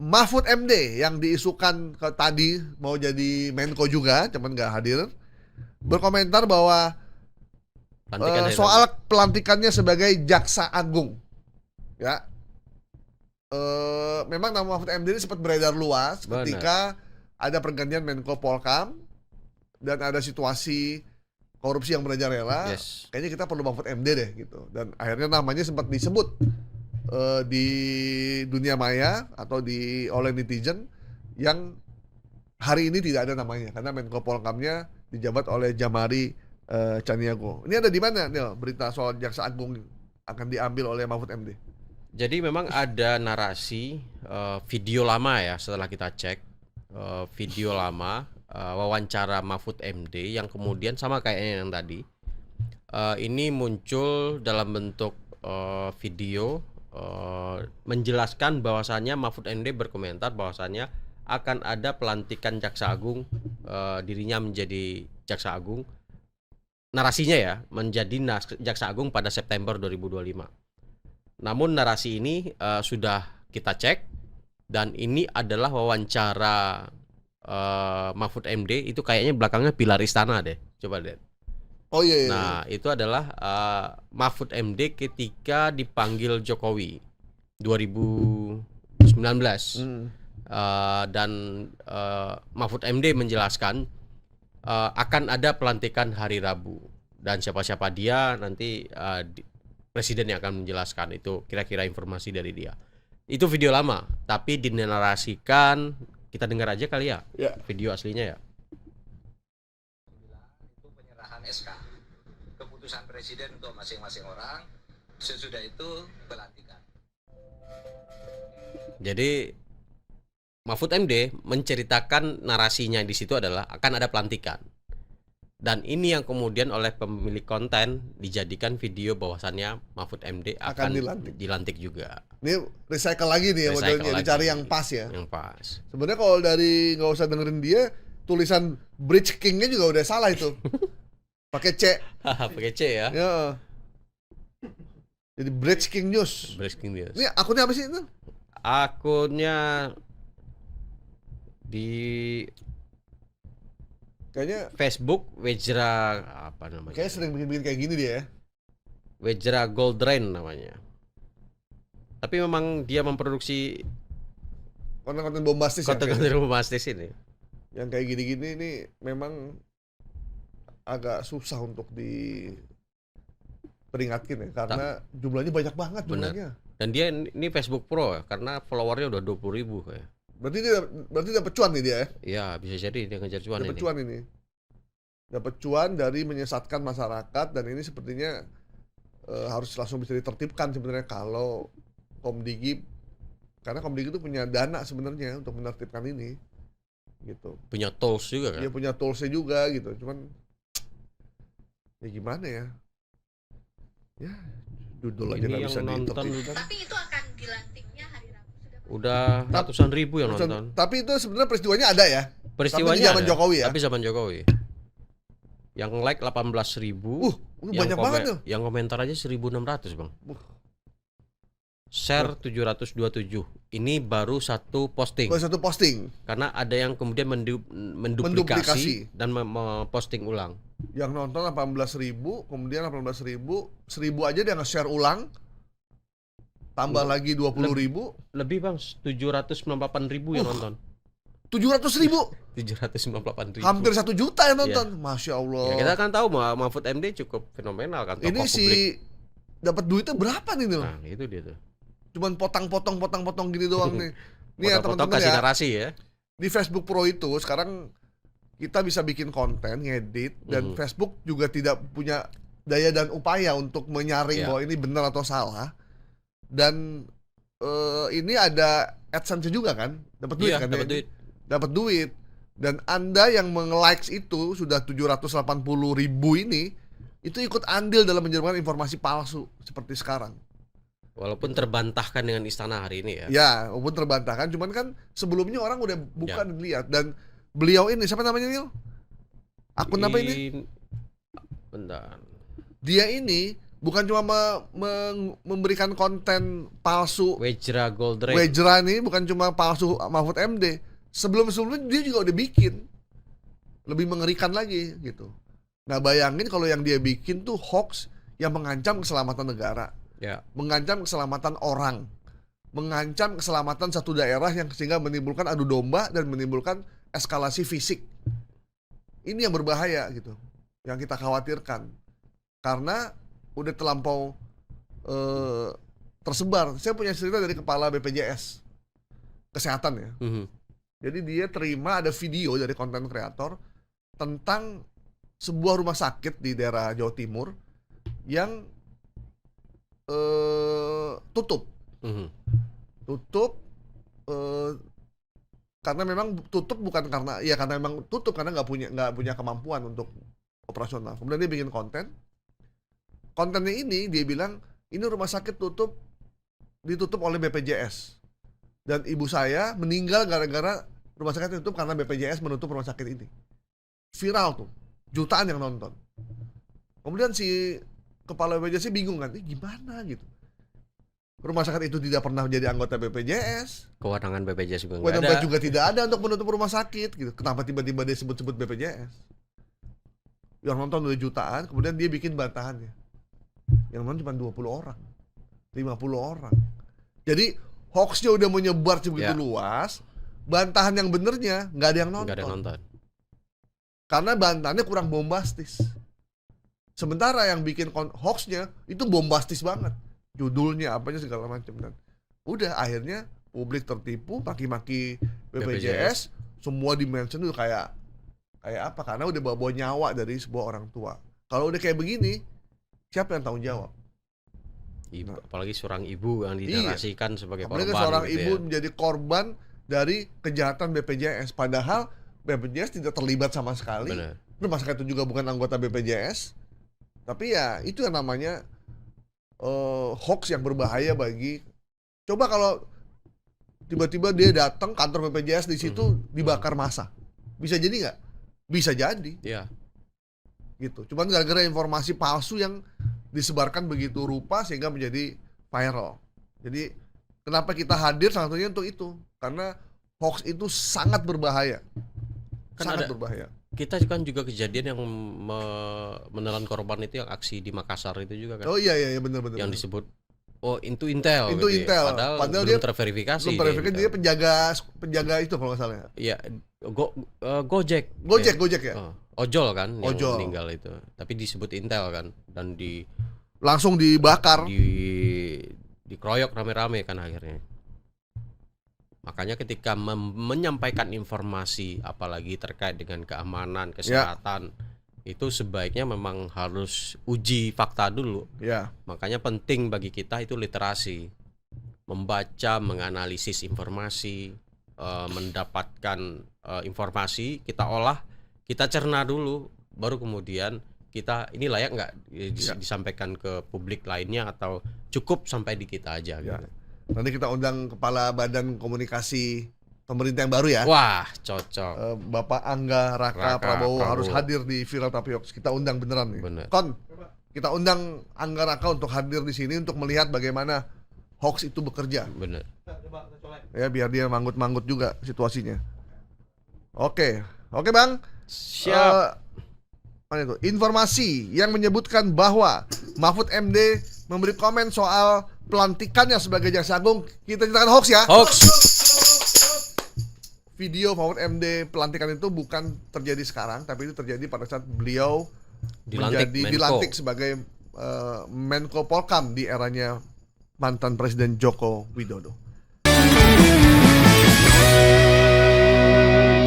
Mahfud MD yang diisukan tadi mau jadi Menko juga, cuman nggak hadir, berkomentar bahwa soal pelantikannya sebagai Jaksa Agung, ya. Memang nama Mahfud MD ini sempat beredar luas ketika ada pergantian Menko Polkam dan ada situasi korupsi yang merajalela. Kayaknya kita perlu Mahfud MD deh gitu. Dan akhirnya namanya sempat disebut di dunia maya atau oleh netizen yang hari ini tidak ada namanya karena Menko Polkamnya dijabat oleh Jamari Caniago. Ini ada di mana nih berita soal Jaksa Agung akan diambil oleh Mahfud MD? Jadi memang ada narasi video lama ya, setelah kita cek video lama wawancara Mahfud MD yang kemudian sama kayaknya yang tadi ini muncul dalam bentuk video menjelaskan bahwasannya Mahfud MD berkomentar bahwasannya akan ada pelantikan Jaksa Agung, dirinya menjadi Jaksa Agung, narasinya ya menjadi Jaksa Agung pada September 2025. Namun narasi ini sudah kita cek dan ini adalah wawancara Mahfud MD itu kayaknya belakangnya pilar istana deh. Coba lihat. Oh iya. Nah, itu adalah Mahfud MD ketika dipanggil Jokowi 2019. Dan Mahfud MD menjelaskan akan ada pelantikan hari Rabu dan siapa-siapa dia nanti Presiden yang akan menjelaskan. Itu kira-kira informasi dari dia. Itu video lama, tapi dinarasikan, kita dengar aja kali ya, video aslinya ya. Itu penyerahan SK, keputusan Presiden untuk masing-masing orang, sesudah itu pelantikan. Jadi Mahfud MD menceritakan narasinya di situ adalah akan ada pelantikan. Dan ini yang kemudian oleh pemilik konten dijadikan video bahwasannya Mahfud MD akan dilantik juga. Ini recycle lagi nih ya modelnya, dicari yang pas ya. Yang pas. Sebenarnya kalau dari nggak usah dengerin dia, tulisan Bridge King-nya juga udah salah itu. Pakai C. Pakai C ya. Ya. Jadi Bridge King News. Bridge King News. Ini akunnya apa sih itu? Akunnya di kayaknya Facebook Wejra apa namanya? Kayaknya sering bikin kayak gini dia ya. Wejra Gold Rain namanya. Tapi memang dia memproduksi konten-konten bombastis. Konten-konten bombastis ini. Yang kayak gini-gini ini memang agak susah untuk diperingatkan ya karena jumlahnya banyak banget jumlahnya. Dan dia ini Facebook Pro ya, karena followernya udah 20.000 kayak. Berarti dapat cuan nih dia ya? Iya, bisa jadi dia ngejar cuan ini. Dapat cuan ini. Dapat cuan dari menyesatkan masyarakat dan ini sepertinya harus langsung bisa ditertibkan sebenarnya kalau Komdigi, karena Komdigi itu punya dana sebenarnya untuk menertibkan ini. Gitu. Punya tools juga kan? Dia punya toolsnya juga gitu. Cuman ya gimana ya? Ya, dudul aja nggak bisa ditertibkan. Tapi itu akan dilantiknya hari Rabu. Udah ratusan ribu yang nonton. Tapi itu sebenarnya peristiwanya ada ya. Peristiwanya tapi zaman Jokowi ya. Tapi zaman Jokowi. Yang like 18.000. Banyak banget tuh. Yang komentar aja 1.600, Bang. Share 727. Ini baru satu posting. Baru satu posting. Karena ada yang kemudian menduplikasi dan memposting ulang. Yang nonton 18.000, kemudian 18.000, 1.000 aja dia nge-share ulang. Tambah lagi 20.000. Lebih Bang, 798.000 yang nonton. 700.000? 798.000. Hampir 1 juta yang nonton. Yeah. Masya Allah. Ya, kita kan tahu Mahfud MD cukup fenomenal kan. Ini si dapat duitnya berapa nih? Nah, itu dia tuh. Cuman potong gini doang nih. Nih ya teman-teman kasih narasi ya. Di Facebook Pro itu sekarang kita bisa bikin konten, ngedit, dan Facebook juga tidak punya daya dan upaya untuk menyaring bahwa ini benar atau salah. Dan ini ada AdSense juga kan, dapat duit kan? Dapat duit. Dan Anda yang menge-likes itu sudah 780.000 ini, itu ikut andil dalam menyebarkan informasi palsu seperti sekarang. Walaupun terbantahkan dengan istana hari ini ya. Ya, walaupun terbantahkan, cuman kan sebelumnya orang udah buka dan lihat. Dan beliau ini, siapa namanya Nil? Akun apa ini? Bentar. Dia ini bukan cuma memberikan konten palsu. Wejra Goldrake. Wejra nih bukan cuma palsu Mahfud MD. Sebelum-sebelumnya dia juga udah bikin. Lebih mengerikan lagi gitu. Nah bayangin kalau yang dia bikin tuh hoax yang mengancam keselamatan negara, mengancam keselamatan orang, mengancam keselamatan satu daerah yang sehingga menimbulkan adu domba dan menimbulkan eskalasi fisik. Ini yang berbahaya gitu, yang kita khawatirkan karena udah terlampau tersebar. Saya punya cerita dari kepala BPJS Kesehatan ya. Jadi dia terima ada video dari konten kreator tentang sebuah rumah sakit di daerah Jawa Timur yang tutup. Karena memang tutup bukan karena karena memang tutup karena nggak punya kemampuan untuk operasional. Kemudian dia bikin kontennya ini dia bilang ini rumah sakit ditutup oleh BPJS dan ibu saya meninggal gara-gara rumah sakit tutup karena BPJS menutup rumah sakit ini. Viral tuh, jutaan yang nonton. Kemudian si kepala BPJS bingung kan, ini gimana gitu. Rumah sakit itu tidak pernah menjadi anggota BPJS. Kewenangan BPJS juga tidak ada untuk menutup rumah sakit gitu. Kenapa tiba-tiba dia sebut-sebut BPJS? Yang nonton udah jutaan, kemudian dia bikin bantahannya. Yang nonton cuma 20 orang, 50 orang. Jadi hoaxnya udah menyebar sebegitu luas, bantahan yang benernya nggak ada yang nonton. Nggak ada nonton. Karena bantahannya kurang bombastis. Sementara yang bikin hoaxnya itu bombastis banget. Judulnya apanya segala macam dan udah akhirnya publik tertipu, maki-maki BPJS, semua dimension itu kayak apa? Karena udah bawa nyawa dari sebuah orang tua. Kalau udah kayak begini, siapa yang tanggung jawab? Ibu, apalagi seorang ibu yang dinarasikan sebagai korban. Apalagi seorang ibu menjadi korban dari kejahatan BPJS, padahal BPJS tidak terlibat sama sekali. Rumah sakit itu juga bukan anggota BPJS. Tapi ya itu yang namanya hoax yang berbahaya bagi. Coba kalau tiba-tiba dia datang kantor BPJS di situ dibakar massa, bisa jadi nggak? Bisa jadi. Iya. Gitu. Cuman gara-gara informasi palsu yang disebarkan begitu rupa sehingga menjadi viral. Jadi kenapa kita hadir salah satunya untuk itu? Karena hoax itu sangat berbahaya. Sangat berbahaya. Kita kan juga kejadian yang menelan korban itu yang aksi di Makassar itu juga kan. Oh iya benar. Yang disebut itu Intel. Itu gitu Intel. Ya. Padahal dia belum terverifikasi. Belum terverifikasi dia penjaga itu kalau nggak salah. Iya, Gojek. Gojek ya. Ojol kan yang Ojol. meninggal itu. Tapi disebut Intel kan dan langsung dibakar. Dikeroyok rame-rame kan akhirnya. Makanya ketika menyampaikan informasi apalagi terkait dengan keamanan, kesehatan, itu sebaiknya memang harus uji fakta dulu. Makanya penting bagi kita itu literasi. Membaca, menganalisis informasi, mendapatkan informasi, kita olah, kita cerna dulu, baru kemudian kita ini layak nggak disampaikan ke publik lainnya atau cukup sampai di kita aja gitu. Nanti kita undang Kepala Badan Komunikasi Pemerintah yang baru ya. Wah, cocok. Bapak Angga Raka Prabowo harus hadir di Viral Tapi Hoax. Kita undang beneran nih. Bener. Kita undang Angga Raka untuk hadir di sini untuk melihat bagaimana hoax itu bekerja. Bener. Ya biar dia manggut-manggut juga situasinya. Oke Bang. Siap. Mana itu? Informasi yang menyebutkan bahwa Mahfud MD memberi komen soal pelantikannya sebagai Jaksa Agung, kita ceritakan hoax ya. Hoax. Video Mahfud MD pelantikan itu bukan terjadi sekarang, tapi itu terjadi pada saat beliau dilantik sebagai Menko Polkam di eranya mantan Presiden Joko Widodo.